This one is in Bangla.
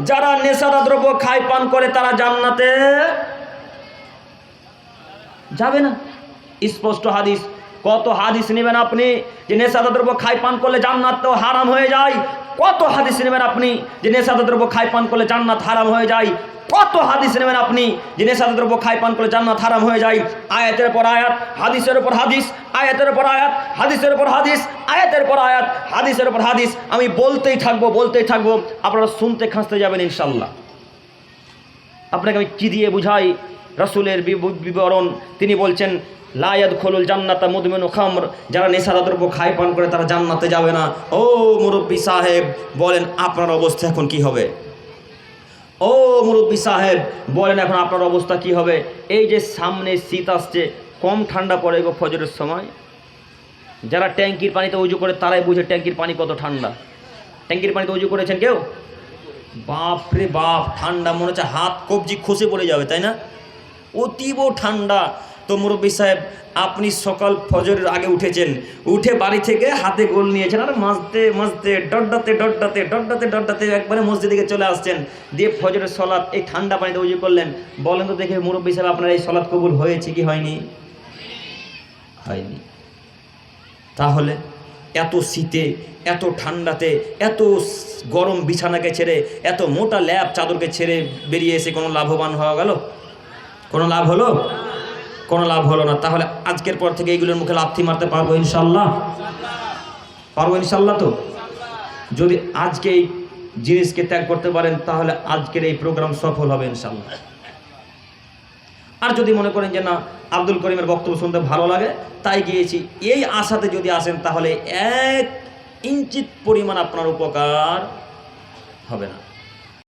যারা নেশাদার দ্রব্য খায় পান করে তারা জান্নাতে যাবে না। স্পষ্ট হাদিস। কত হাদিস নেবেন আপনি যে নেশাদার দ্রব্য খায় পান করলে জান্নাত তো হারাম হয়ে যায়? কত হাদিস নেবেন আপনি যে নেশাদার দ্রব্য খায় পান করলে জান্নাত হারাম হয়ে যায়? কত হাদিস নেবেন আপনি যে নেশাদার দ্রব্য খায় পান করলে জান্নাত হারাম হয়ে যায়? আয়াতের পর আয়াত, হাদিসের উপর হাদিস, আয়াতের পর আয়াত, হাদিসের উপর হাদিস, আয়াতের পর আয়াত, হাদিসের উপর হাদিস। আমি বলতেই থাকবো, আপনারা শুনতে খাঁচতে যাবেন ইনশাল্লাহ। আপনাকে আমি কি দিয়ে বুঝাই রাসূলের বিবরণ? তিনি বলছেন লা ইয়াদখুলুল জান্নাতা মুদমিনু খামর, যারা নেশাদার দ্রব্য খায় পান করে তারা জান্নাতে যাবে না। ও মুরব্বী সাহেব, বলেন আপনার অবস্থা এখন কি হবে? ও মুরব্বী সাহেব, বলেন এখন আপনার অবস্থা কি হবে? এই যে সামনে শীত আসছে, কম ঠান্ডা পড়ে গো ফজরের সময়। যারা ট্যাঙ্কির পানিতে উজু করে তারাই বুঝে ট্যাঙ্কির পানি কত ঠান্ডা। ট্যাঙ্কির পানিতে উজু করেছেন কেউ? বাপ রে বাপ, ঠান্ডা, মনে হচ্ছে হাত কবজি খসে পড়ে যাবে, তাই না? অতীব ঠান্ডা। তো মুরব্বী সাহেব, আপনি সকাল ফজরের আগে উঠেছেন, উঠে বাড়ি থেকে হাতে গোল নিয়েছেন, আর মাজতে ডড্ডাতে একবারে মসজিদে দিকে চলে আসছেন, দিয়ে ফজরের সলাৎ এই ঠান্ডা পানিতে উজু করলেন। বলেন তো দেখে মুরব্বী সাহেব, আপনার এই সলাৎ কবুল হয়েছে কি হয়নি? হয়নি। তাহলে এত শীতে, এত ঠান্ডাতে, এত গরম বিছানাকে ছেড়ে, এত মোটা ল্যাপ চাদরকে ছেড়ে বেরিয়ে এসে কোনো লাভবান হওয়া গেল? কোনো লাভ হলো? কোনো লাভ হলো না। তাহলে আজকের পর থেকে এইগুলোর মুখে লাথি মারতে পারবো ইনশাল্লাহ? পারবো ইনশাল্লাহ? তো যদি আজকে এই জিনিসকে ত্যাগ করতে পারেন তাহলে আজকের এই প্রোগ্রাম সফল হবে ইনশাল্লাহ। আর যদি মনে করেন যে না, আব্দুল করিমের বক্তব্য শুনতে ভালো লাগে তাই গিয়েছি, এই আশাতে যদি আসেন তাহলে 1 ইঞ্চি পরিমাণ আপনার উপকার হবে না।